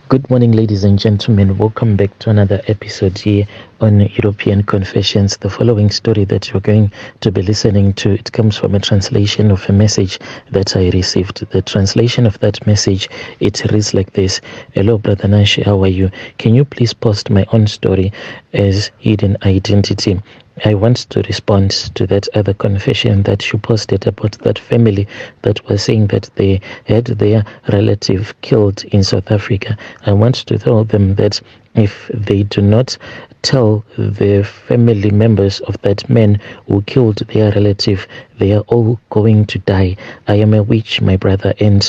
Good morning, ladies and gentlemen. Welcome back to another episode here on European Confessions. The following story that you're going to be listening to, it comes from a translation of a message that I received. The translation of that message, it reads like this. Hello, Brother Nashi, how are you? Can you please post my own story as hidden identity? I want to respond to that other confession that you posted about that family that was saying that they had their relative killed in South Africa. I want to tell them that if they do not tell the family members of that man who killed their relative, they are all going to die. I am a witch, my brother, and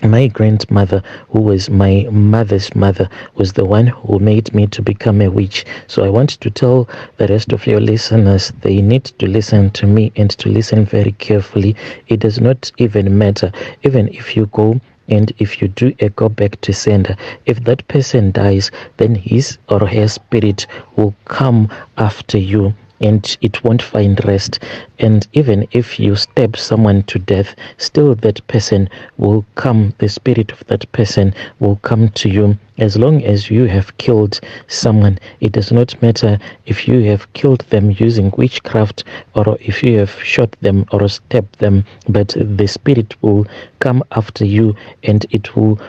my grandmother, who was my mother's mother, was the one who made me to become a witch. So I want to tell the rest of your listeners, they need to listen to me and to listen very carefully. It does not even matter, even if you go and if you do a go back to sender, if that person dies, then his or her spirit will come after you and it won't find rest. And even if you stab someone to death, still that person will come, the spirit of that person will come to you. As long as you have killed someone, it does not matter if you have killed them using witchcraft or if you have shot them or stabbed them, but the spirit will come after you and it will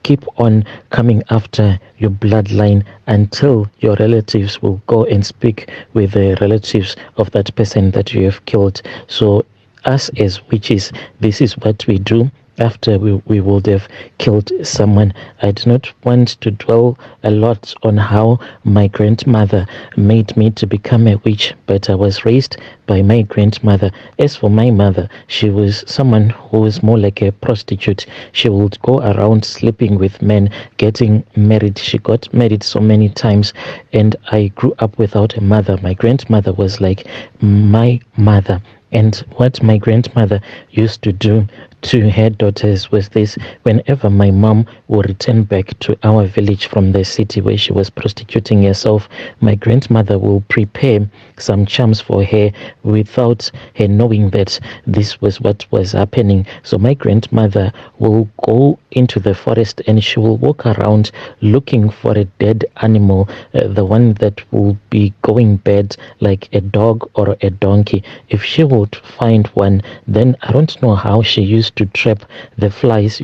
keep on coming after your bloodline until your relatives will go and speak with the relatives of that person that you have killed. So us as witches, this is what we do after we would have killed someone. I do not want to dwell a lot on how my grandmother made me to become a witch, but I was raised by my grandmother. As for my mother, she was someone who was more like a prostitute. She would go around sleeping with men, getting married. She got married so many times, and I grew up without a mother. My grandmother was like my mother. And what my grandmother used to do to her daughters was this: whenever my mom would return back to our village from the city where she was prostituting herself, my grandmother will prepare some charms for her without her knowing that this was what was happening. So my grandmother will go into the forest and she will walk around looking for a dead animal, the one that will be going bad, like a dog or a donkey. If she would find one, then I don't know how she used to trap the flies.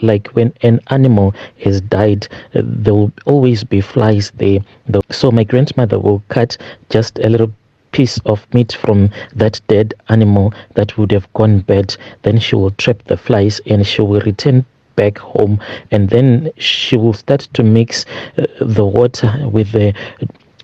Like when an animal has died, there will always be flies there. So my grandmother will cut just a little piece of meat from that dead animal that would have gone bad. Then she will trap the flies and she will return back home, and then she will start to mix the water with the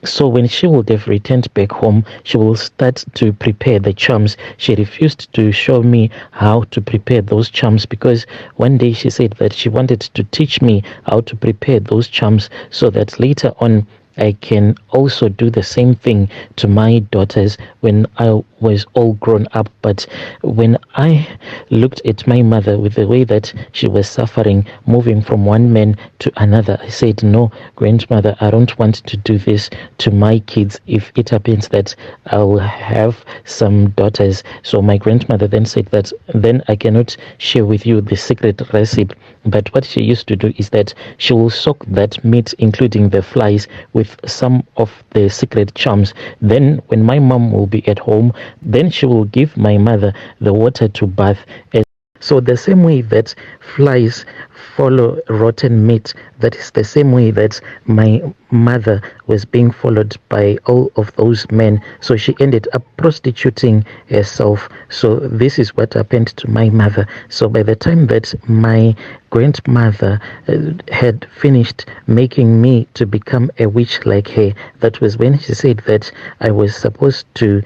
so when she would have returned back home, she will start to prepare the charms. She refused to show me how to prepare those charms because one day she said that she wanted to teach me how to prepare those charms so that later on I can also do the same thing to my daughters when I was all grown up. But when I looked at my mother with the way that she was suffering, moving from one man to another, I said, no, grandmother, I don't want to do this to my kids if it happens that I will have some daughters. So my grandmother then said that then I cannot share with you the secret recipe. But what she used to do is that she will soak that meat, including the flies, with some of the secret charms. Then when my mom will be at home, then she will give my mother the water to bath. So the same way that flies follow rotten meat, that is the same way that my mother was being followed by all of those men. So she ended up prostituting herself. So this is what happened to my mother. So by the time that my grandmother had finished making me to become a witch like her, that was when she said that I was supposed to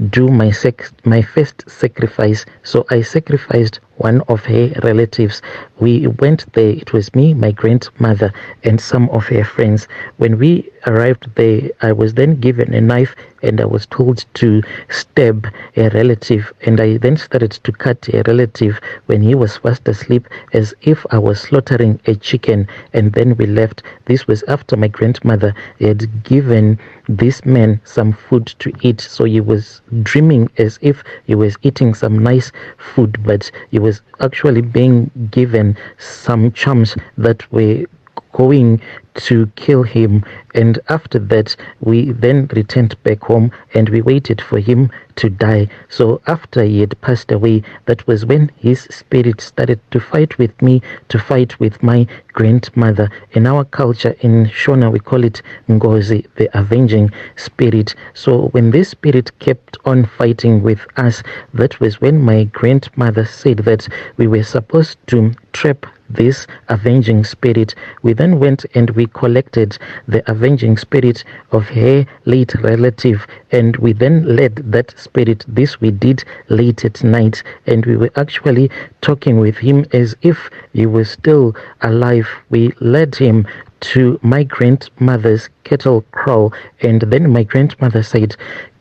do my first sacrifice. So I sacrificed one of her relatives. We went there. It was me, my grandmother, and some of her friends. When we arrived there, I was then given a knife and I was told to stab a relative, and I then started to cut a relative when he was fast asleep, as if I was slaughtering a chicken, and then we left. This was after my grandmother had given this man some food to eat, so he was dreaming as if he was eating some nice food, but he was actually being given some charms that were going to kill him. And after that, we then returned back home and we waited for him to die. So after he had passed away, that was when his spirit started to fight with me, to fight with my grandmother. In our culture, in Shona, we call it Ngozi, the avenging spirit. So when this spirit kept on fighting with us, that was when my grandmother said that we were supposed to trap this avenging spirit. We then went and we collected the avenging spirit of her late relative, and we then led that spirit. This we did late at night, and we were actually talking with him as if he was still alive. We led him to my grandmother's cattle kraal, and then my grandmother said,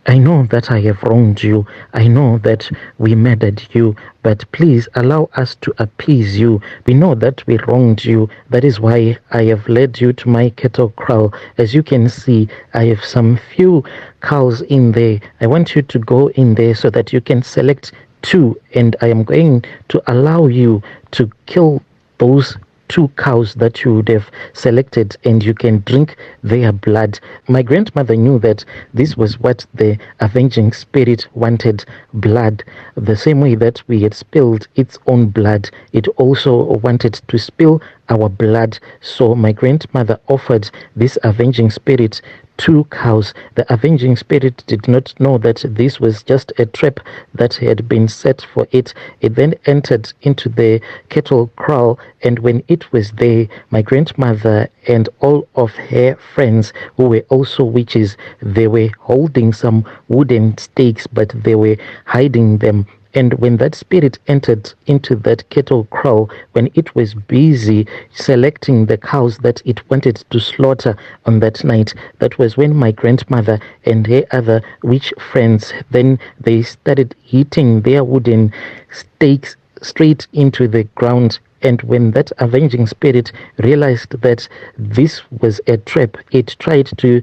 I know that I have wronged you. I know that we murdered you, but please allow us to appease you. We know that we wronged you. That is why I have led you to my cattle kraal. As you can see, I have some few cows in there. I want you to go in there so that you can select 2, and I am going to allow you to kill those 2 cows that you would have selected, and you can drink their blood. My grandmother knew that this was what the avenging spirit wanted, blood. The same way that we had spilled its own blood, it also wanted to spill our blood. So my grandmother offered this avenging spirit 2 cows. The avenging spirit did not know that this was just a trap that had been set for it. It then entered into the cattle kraal, and when it was there, my grandmother and all of her friends who were also witches, they were holding some wooden stakes, but they were hiding them. And when that spirit entered into that cattle kraal, when it was busy selecting the cows that it wanted to slaughter on that night, that was when my grandmother and her other witch friends, then they started hitting their wooden stakes straight into the ground. And when that avenging spirit realized that this was a trap, it tried to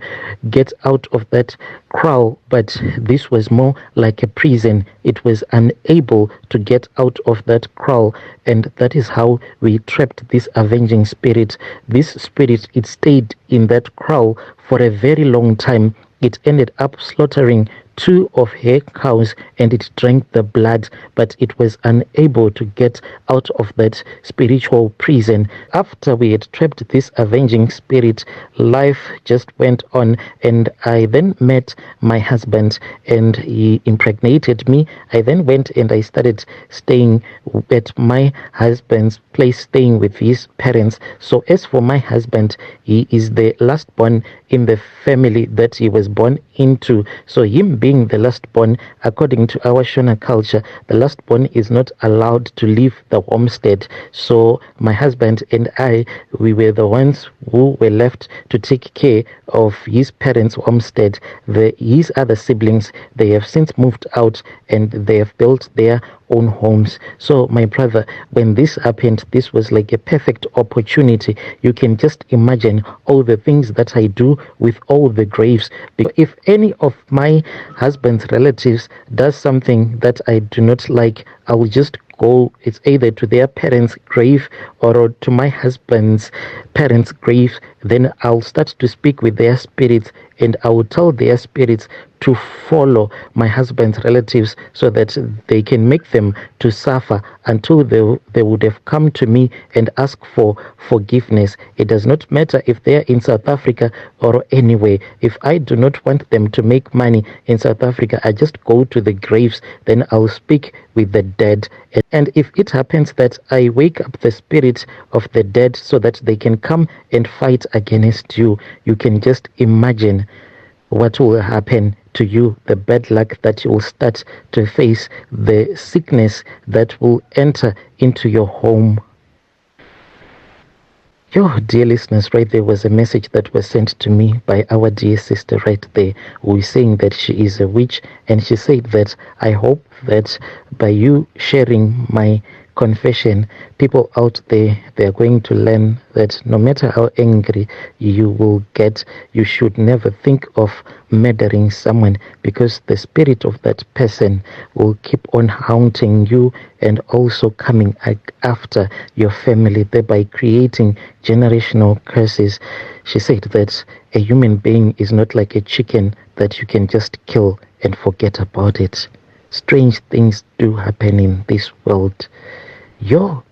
get out of that kraal, but this was more like a prison. It was unable to get out of that kraal, and that is how we trapped this avenging spirit. This spirit, it stayed in that kraal for a very long time. It ended up slaughtering 2 of her cows, and it drank the blood, but it was unable to get out of that spiritual prison. After we had trapped this avenging spirit, life just went on, and I then met my husband, and he impregnated me. I then went and I started staying at my husband's place, staying with his parents. So as for my husband, he is the last born in the family that he was born into. So him being the last born, according to our Shona culture, the last born is not allowed to leave the homestead. So my husband and I, we were the ones who were left to take care of his parents' homestead. His other siblings, they have since moved out and they have built their own homes. So my brother, when this happened, this was like a perfect opportunity. You can just imagine all the things that I do with all the graves. Because if any of my husband's relatives does something that I do not like, I will just go. It's either to their parents' grave or to my husband's parents' grave. Then I'll start to speak with their spirits, and I will tell their spirits to follow my husband's relatives so that they can make them to suffer until they would have come to me and ask for forgiveness. It does not matter if they are in South Africa or anywhere. If I do not want them to make money in South Africa, I just go to the graves, then I'll speak with the dead. And if it happens that I wake up the spirit of the dead so that they can come and fight against you, you can just imagine what will happen to you, the bad luck that you will start to face, the sickness that will enter into your home. Your dear listeners, right there was a message that was sent to me by our dear sister right there, who is saying that she is a witch, and she said that I hope that by you sharing my confession, people out there, they're going to learn that no matter how angry you will get, you should never think of murdering someone, because the spirit of that person will keep on haunting you and also coming after your family, thereby creating generational curses. She said that a human being is not like a chicken that you can just kill and forget about it. Strange things do happen in this world. Yo,